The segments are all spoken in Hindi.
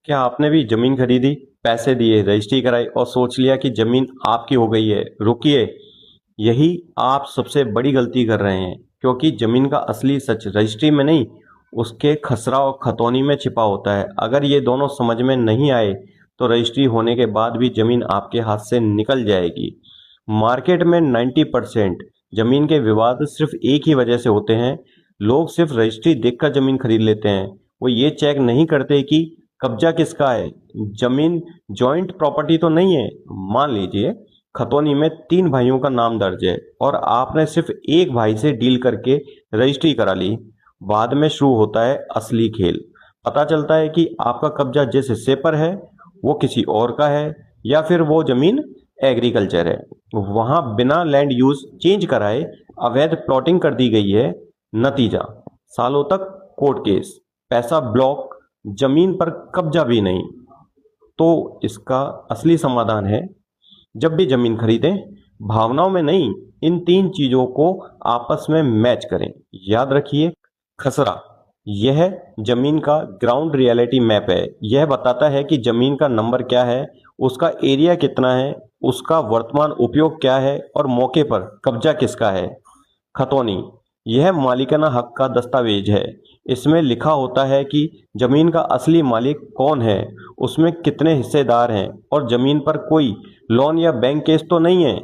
क्या आपने भी जमीन खरीदी, पैसे दिए, रजिस्ट्री कराई और सोच लिया कि जमीन आपकी हो गई है? रुकिए, यही आप सबसे बड़ी गलती कर रहे हैं, क्योंकि जमीन का असली सच रजिस्ट्री में नहीं, उसके खसरा और खतौनी में छिपा होता है। अगर ये दोनों समझ में नहीं आए, तो रजिस्ट्री होने के बाद भी जमीन आपके हाथ से निकल जाएगी। मार्केट में 90% जमीन के विवाद सिर्फ एक ही वजह से होते हैं। लोग सिर्फ रजिस्ट्री देखकर जमीन खरीद लेते हैं। वो ये चेक नहीं करते कि कब्जा किसका है। जमीन जॉइंट प्रॉपर्टी तो नहीं है। मान लीजिए खतौनी में 3 भाइयों का नाम दर्ज है और आपने सिर्फ एक भाई से डील करके रजिस्ट्री करा ली। बाद में शुरू होता है असली खेल। पता चलता है कि आपका कब्जा जिस हिस्से पर है वो किसी और का है, या फिर वो जमीन एग्रीकल्चर है। वहां बिना लैंड यूज चेंज कराए अवैध प्लॉटिंग कर दी गई है। नतीजा, सालों तक कोर्ट केस, पैसा ब्लॉक, जमीन पर कब्जा भी नहीं। तो इसका असली समाधान है, जब भी जमीन खरीदें, भावनाओं में नहीं, इन 3 चीजों को आपस में मैच करें। याद रखिए, खसरा, यह जमीन का ग्राउंड रियलिटी मैप है। यह बताता है कि जमीन का नंबर क्या है, उसका एरिया कितना है, उसका वर्तमान उपयोग क्या है और मौके पर कब्जा किसका है। खतौनी, यह मालिकाना हक का दस्तावेज है। इसमें लिखा होता है कि जमीन का असली मालिक कौन है, उसमें कितने हिस्सेदार हैं और जमीन पर कोई लोन या बैंक केस तो नहीं है।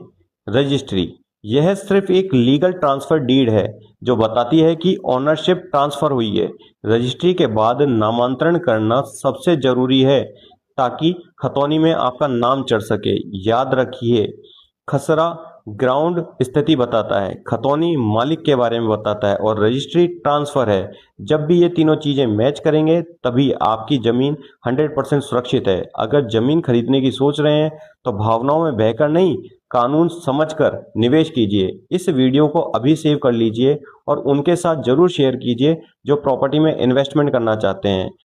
रजिस्ट्री, यह सिर्फ एक लीगल ट्रांसफर डीड है जो बताती है कि ओनरशिप ट्रांसफर हुई है। रजिस्ट्री के बाद नामांतरण करना सबसे जरूरी है, ताकि खतौनी में आपका नाम चढ़ सके। याद रखिए, खसरा ग्राउंड स्थिति बताता है, खतौनी मालिक के बारे में बताता है और रजिस्ट्री ट्रांसफर है। जब भी ये तीनों चीजें मैच करेंगे, तभी आपकी जमीन 100% सुरक्षित है। अगर जमीन खरीदने की सोच रहे हैं, तो भावनाओं में बहकर नहीं, कानून समझकर निवेश कीजिए। इस वीडियो को अभी सेव कर लीजिए और उनके साथ जरूर शेयर कीजिए जो प्रॉपर्टी में इन्वेस्टमेंट करना चाहते हैं।